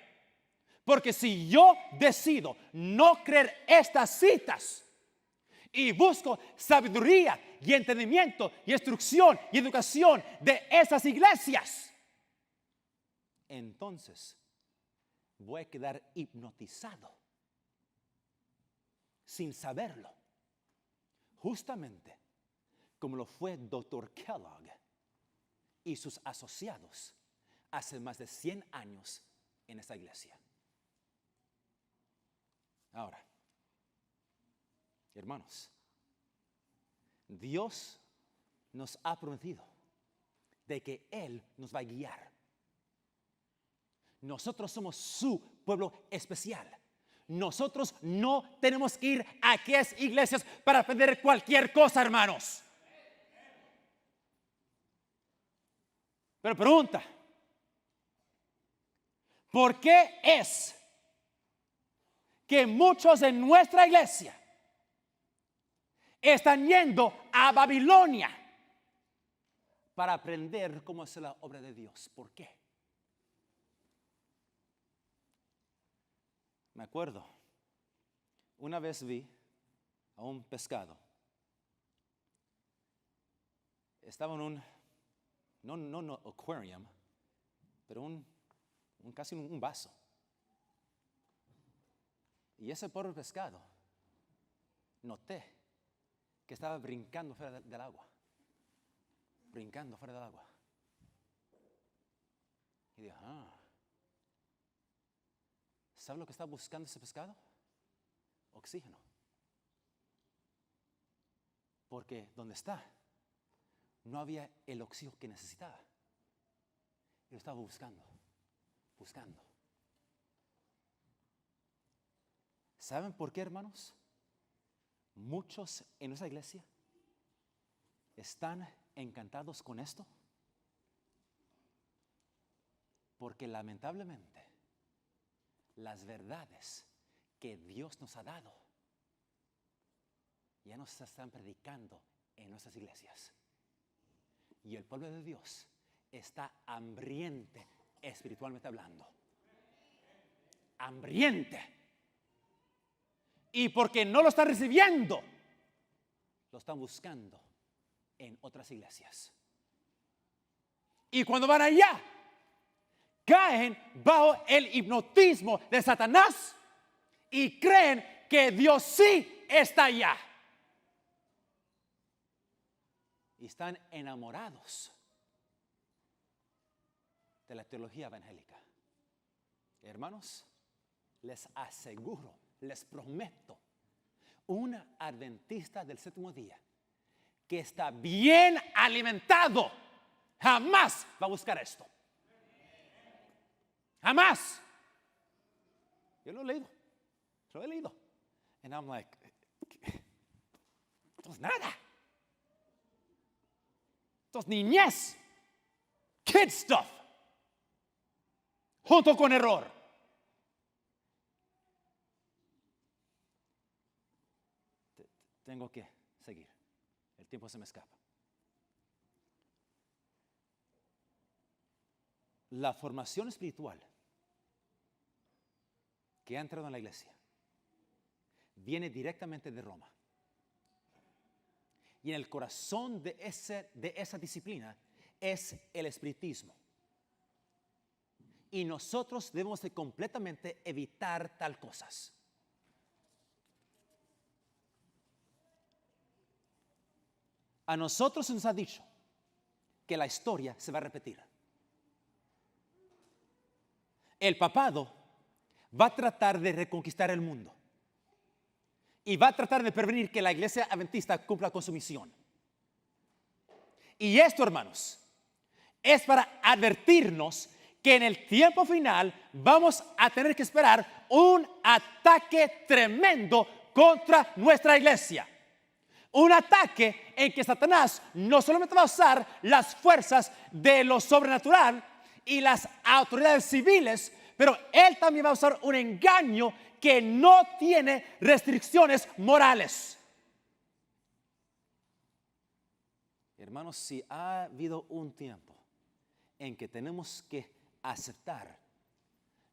Porque si yo decido no creer estas citas y busco sabiduría y entendimiento y instrucción y educación de esas iglesias, entonces voy a quedar hipnotizado sin saberlo. Justamente como lo fue Dr. Kellogg y sus asociados hace más de 100 años en esta iglesia. Ahora, hermanos, Dios nos ha prometido de que Él nos va a guiar. Nosotros somos su pueblo especial. Nosotros no tenemos que ir a aquellas iglesias para aprender cualquier cosa, hermanos. Pero pregunta, ¿por qué es que muchos en nuestra iglesia están yendo a Babilonia para aprender cómo hacer la obra de Dios? ¿Por qué? Me acuerdo, una vez vi a un pescado. Estaba en un, no aquarium, pero casi un vaso. Y ese pobre pescado, noté que estaba brincando fuera del agua. Brincando fuera del agua. Y dije, ¿sabe lo que está buscando ese pescado? Oxígeno. Porque donde está, no había el oxígeno que necesitaba. Y lo estaba buscando. ¿Saben por qué, hermanos? Muchos en nuestra iglesia están encantados con esto. Porque lamentablemente las verdades que Dios nos ha dado ya no se están predicando en nuestras iglesias. Y el pueblo de Dios está hambriente espiritualmente hablando. Hambriente. Y porque no lo está recibiendo, lo están buscando en otras iglesias. Y cuando van allá, caen bajo el hipnotismo de Satanás y creen que Dios sí está allá. Y están enamorados de la teología evangélica. Hermanos, les aseguro, les prometo, un adventista del séptimo día que está bien alimentado jamás va a buscar esto. Jamás. Yo lo he leído. Lo he leído. And I'm like, esto es nada. Esto es niñez. Kid stuff. Junto con error. Tengo que seguir. El tiempo se me escapa. La formación espiritual que ha entrado en la iglesia viene directamente de Roma. Y en el corazón de esa disciplina es el espiritismo. Y nosotros debemos de completamente evitar tal cosas. A nosotros se nos ha dicho que la historia se va a repetir. El papado va a tratar de reconquistar el mundo y va a tratar de prevenir que la iglesia adventista cumpla con su misión. Y esto, hermanos, es para advertirnos que en el tiempo final vamos a tener que esperar un ataque tremendo contra nuestra iglesia. Un ataque en que Satanás no solamente va a usar las fuerzas de lo sobrenatural y las autoridades civiles, pero él también va a usar un engaño que no tiene restricciones morales. Hermanos, si ha habido un tiempo en que tenemos que aceptar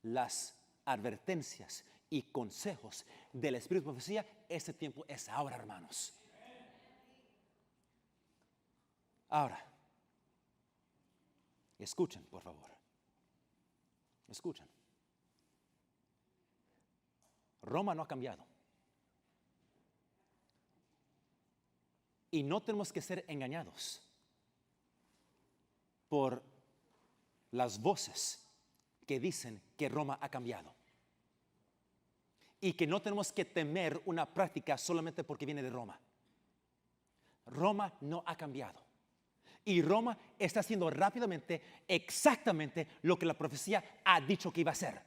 las advertencias y consejos del Espíritu de Profecía, ese tiempo es ahora, hermanos. Ahora, escuchen, por favor. Escuchen. Roma no ha cambiado. Y no tenemos que ser engañados por las voces que dicen que Roma ha cambiado. Y que no tenemos que temer una práctica solamente porque viene de Roma. Roma no ha cambiado. Y Roma está haciendo rápidamente exactamente lo que la profecía ha dicho que iba a hacer.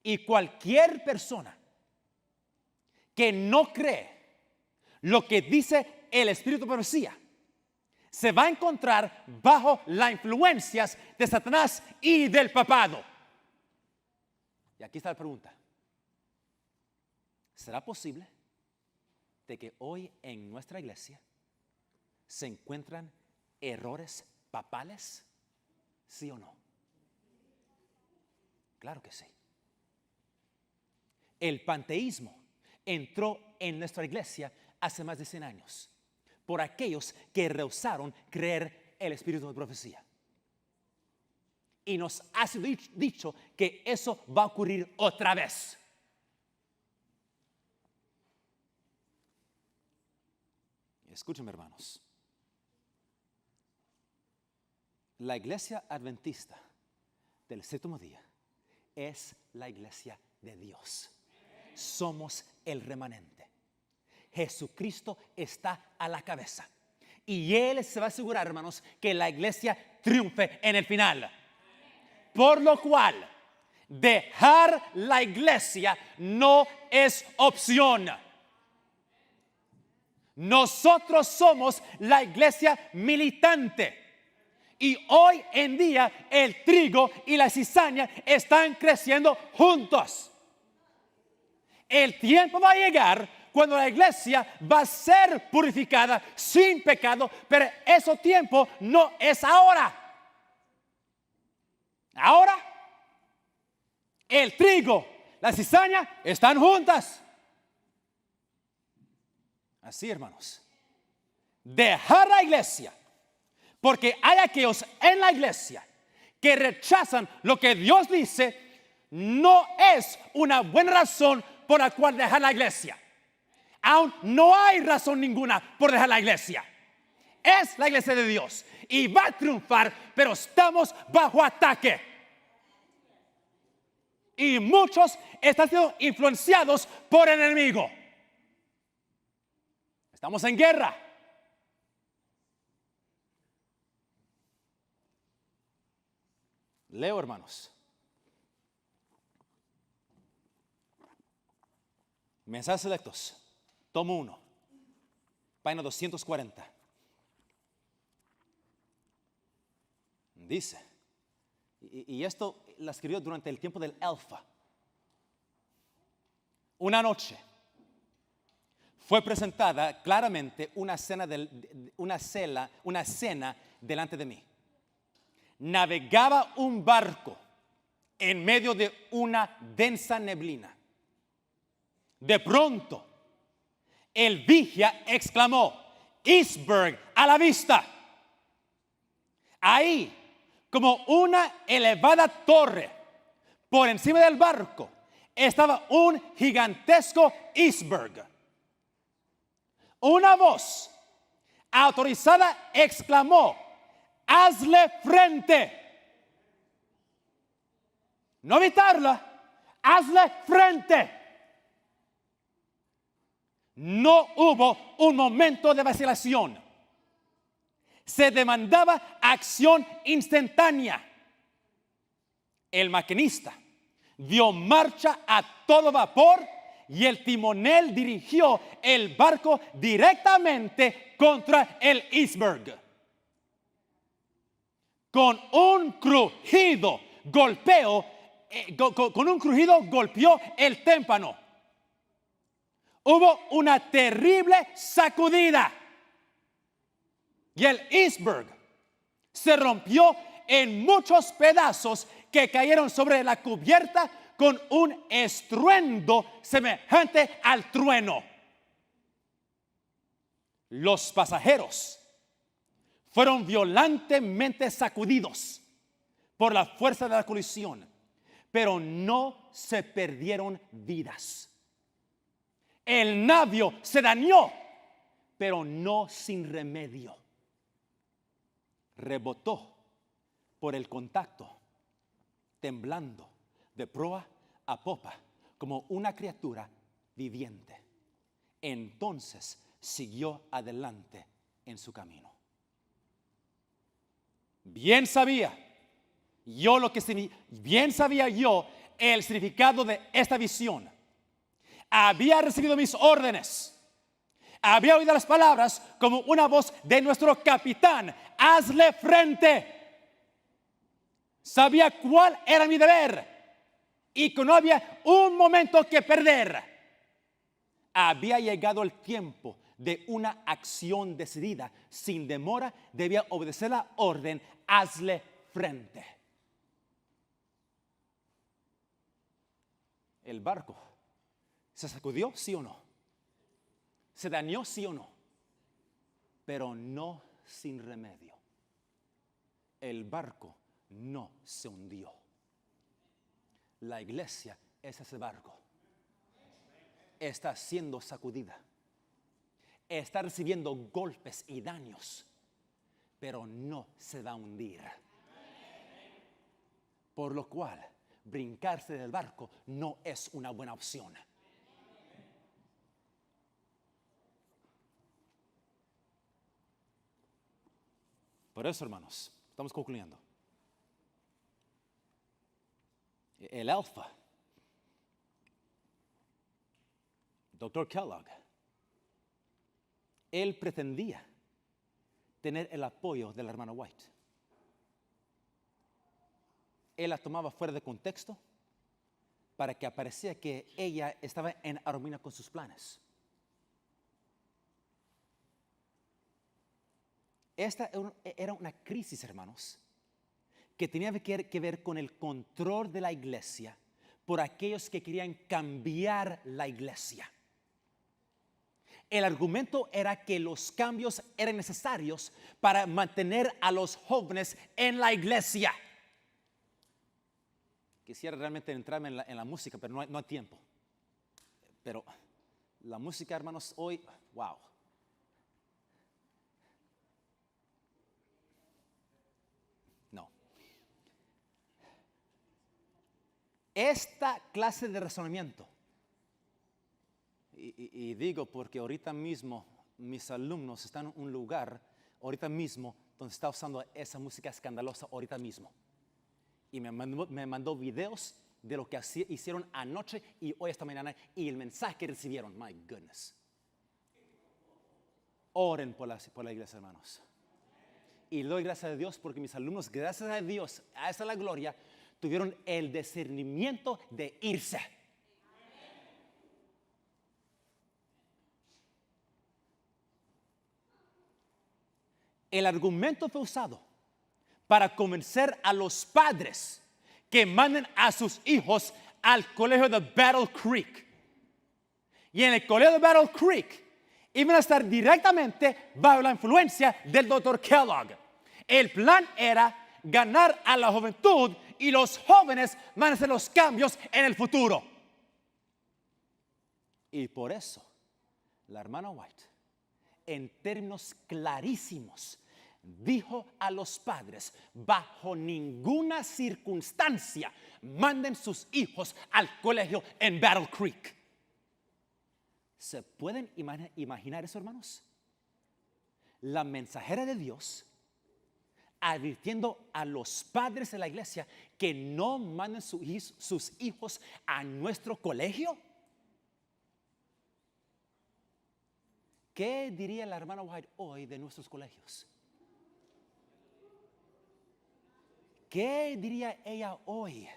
Y cualquier persona que no cree lo que dice el Espíritu de Profecía se va a encontrar bajo las influencias de Satanás y del papado. Y aquí está la pregunta. ¿Será posible de que hoy en nuestra iglesia se encuentran errores papales? ¿Sí o no? Claro que sí. El panteísmo entró en nuestra iglesia hace más de 100 años por aquellos que rehusaron creer el Espíritu de Profecía. Y nos ha sido dicho que eso va a ocurrir otra vez. Escúchenme, hermanos. La iglesia adventista del séptimo día es la iglesia de Dios. Somos el remanente. Jesucristo está a la cabeza. Y Él se va a asegurar, hermanos, que la iglesia triunfe en el final. Por lo cual, dejar la iglesia no es opción. Nosotros somos la iglesia militante. Y hoy en día el trigo y la cizaña están creciendo juntos. El tiempo va a llegar cuando la iglesia va a ser purificada sin pecado, pero ese tiempo no es ahora. Ahora el trigo, la cizaña están juntas. Así, hermanos. Dejar la iglesia. Porque hay aquellos en la iglesia que rechazan lo que Dios dice, no es una buena razón por la cual dejar la iglesia. Aún no hay razón ninguna por dejar la iglesia. Es la iglesia de Dios y va a triunfar, pero estamos bajo ataque. Y muchos están siendo influenciados por el enemigo. Estamos en guerra. Leo, hermanos. Mensajes selectos. Tomo 1. Página 240. Dice, y esto la escribió durante el tiempo del Alfa. Una noche fue presentada claramente una escena delante de mí. Navegaba un barco en medio de una densa neblina. De pronto, el vigía exclamó: "Iceberg a la vista". Ahí, como una elevada torre por encima del barco, estaba un gigantesco iceberg. Una voz autorizada exclamó: "Hazle frente". No evitarla, hazle frente. No hubo un momento de vacilación. Se demandaba acción instantánea. El maquinista dio marcha a todo vapor y el timonel dirigió el barco directamente contra el iceberg. Con un crujido golpeó el témpano. Hubo una terrible sacudida y el iceberg se rompió en muchos pedazos que cayeron sobre la cubierta con un estruendo semejante al trueno. Los pasajeros fueron violentamente sacudidos por la fuerza de la colisión, pero no se perdieron vidas. El navío se dañó, pero no sin remedio. Rebotó por el contacto, temblando de proa a popa como una criatura viviente. Entonces siguió adelante en su camino. Bien sabía yo el significado de esta visión. Había recibido mis órdenes. Había oído las palabras como una voz de nuestro capitán: "Hazle frente". Sabía cuál era mi deber y que no había un momento que perder. Había llegado el tiempo de una acción decidida. Sin demora debía obedecer la orden: "Hazle frente". El barco se sacudió, sí o no. Se dañó, sí o no. Pero no sin remedio. El barco no se hundió. La iglesia es ese barco. Está siendo sacudida. Está recibiendo golpes y daños, pero no se va a hundir. Por lo cual, brincarse del barco no es una buena opción. Por eso, hermanos, estamos concluyendo. El Alfa, Dr. Kellogg, él pretendía tener el apoyo de la hermana White. Él la tomaba fuera de contexto para que aparecía que ella estaba en armonía con sus planes. Esta era una crisis, hermanos, que tenía que ver con el control de la iglesia por aquellos que querían cambiar la iglesia. El argumento era que los cambios eran necesarios para mantener a los jóvenes en la iglesia. Quisiera realmente entrarme en la música, pero no hay tiempo. Pero la música, hermanos, hoy, wow. No. Esta clase de razonamiento, y digo porque ahorita mismo mis alumnos están en un lugar, ahorita mismo, donde está usando esa música escandalosa, ahorita mismo. Y me mandó videos de lo que hicieron anoche y hoy esta mañana y el mensaje que recibieron. My goodness. Oren por la iglesia, hermanos. Y le doy gracias a Dios porque mis alumnos, gracias a Dios, a esa es la gloria, tuvieron el discernimiento de irse. El argumento fue usado para convencer a los padres que manden a sus hijos al colegio de Battle Creek. Y en el colegio de Battle Creek iban a estar directamente bajo la influencia del Dr. Kellogg. El plan era ganar a la juventud y los jóvenes van a hacer los cambios en el futuro. Y por eso, la hermana White, en términos clarísimos, dijo a los padres, bajo ninguna circunstancia manden sus hijos al colegio en Battle Creek. ¿Se pueden imaginar eso, hermanos? La mensajera de Dios advirtiendo a los padres de la iglesia que no manden sus hijos a nuestro colegio. ¿Qué diría la hermana White hoy de nuestros colegios? ¿Qué diría ella hoy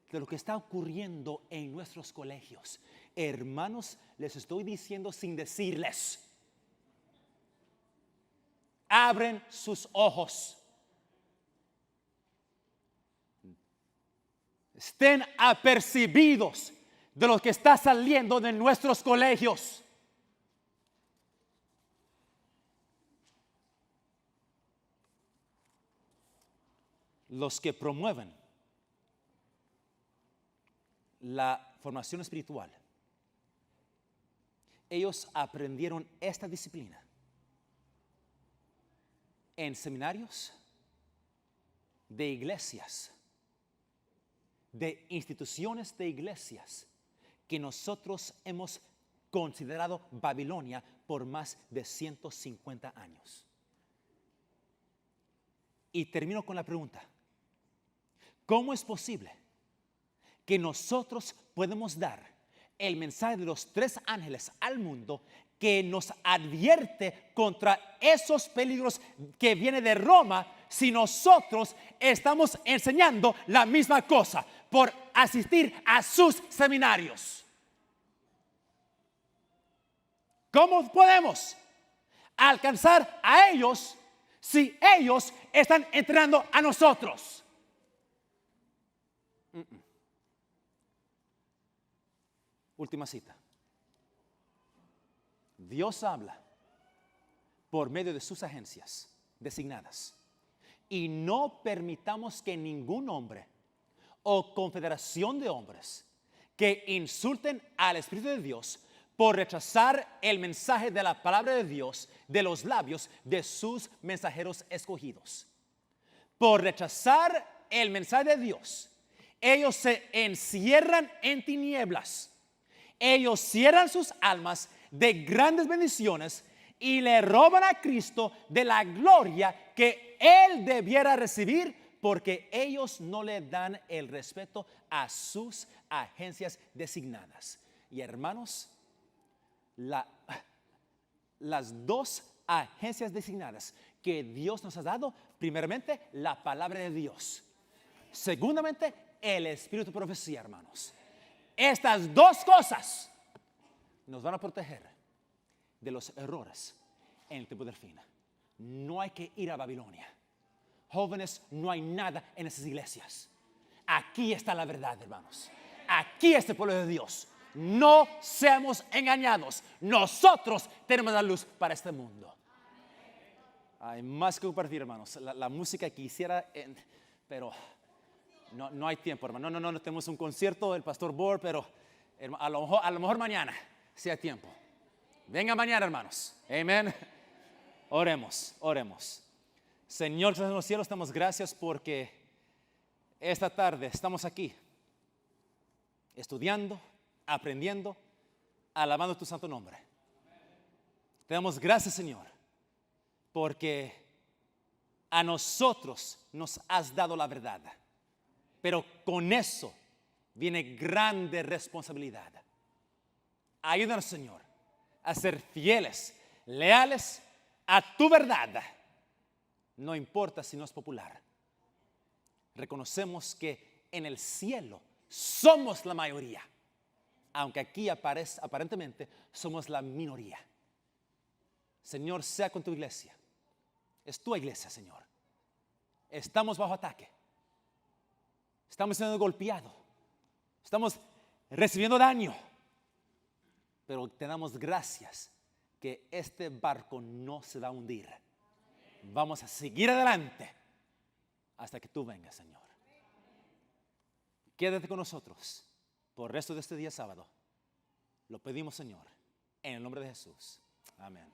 de lo que está ocurriendo en nuestros colegios? Hermanos, les estoy diciendo sin decirles. Abren sus ojos. Estén apercibidos de lo que está saliendo de nuestros colegios. Los que promueven la formación espiritual, ellos aprendieron esta disciplina en seminarios, de iglesias, de instituciones de iglesias que nosotros hemos considerado Babilonia por más de 150 años. Y termino con la pregunta. ¿Cómo es posible que nosotros podemos dar el mensaje de los 3 ángeles al mundo que nos advierte contra esos peligros que vienen de Roma si nosotros estamos enseñando la misma cosa por asistir a sus seminarios? ¿Cómo podemos alcanzar a ellos si ellos están entrenando a nosotros? Última cita. Dios habla por medio de sus agencias designadas. Y no permitamos que ningún hombre o confederación de hombres que insulten al Espíritu de Dios por rechazar el mensaje de la palabra de Dios de los labios de sus mensajeros escogidos. Por rechazar el mensaje de Dios, ellos se encierran en tinieblas. Ellos cierran sus almas de grandes bendiciones y le roban a Cristo de la gloria que Él debiera recibir porque ellos no le dan el respeto a sus agencias designadas. Y hermanos, las 2 agencias designadas que Dios nos ha dado, primeramente la palabra de Dios, segundamente el espíritu de profecía, hermanos. Estas 2 cosas nos van a proteger de los errores en el tiempo del fin. No hay que ir a Babilonia. Jóvenes, no hay nada en esas iglesias. Aquí está la verdad, hermanos. Aquí está el pueblo de Dios. No seamos engañados. Nosotros tenemos la luz para este mundo. Hay más que compartir, hermanos. La música quisiera, pero no hay tiempo, hermano. No tenemos un concierto del Pastor Bohr, pero a lo mejor mañana, si hay tiempo. Venga mañana, hermanos. Amén. Oremos. Señor, que estás en los cielos, damos gracias porque esta tarde estamos aquí estudiando, aprendiendo, alabando tu santo nombre. Te damos gracias, Señor, porque a nosotros nos has dado la verdad, pero con eso viene grande responsabilidad. Ayúdanos, Señor, a ser fieles, leales a tu verdad. No importa si no es popular. Reconocemos que en el cielo somos la mayoría, aunque aquí aparentemente somos la minoría. Señor, sea con tu iglesia. Es tu iglesia, Señor. Estamos bajo ataque. Estamos siendo golpeados. Estamos recibiendo daño. Pero te damos gracias que este barco no se va a hundir. Vamos a seguir adelante hasta que tú vengas, Señor. Quédate con nosotros por el resto de este día sábado. Lo pedimos, Señor, en el nombre de Jesús. Amén.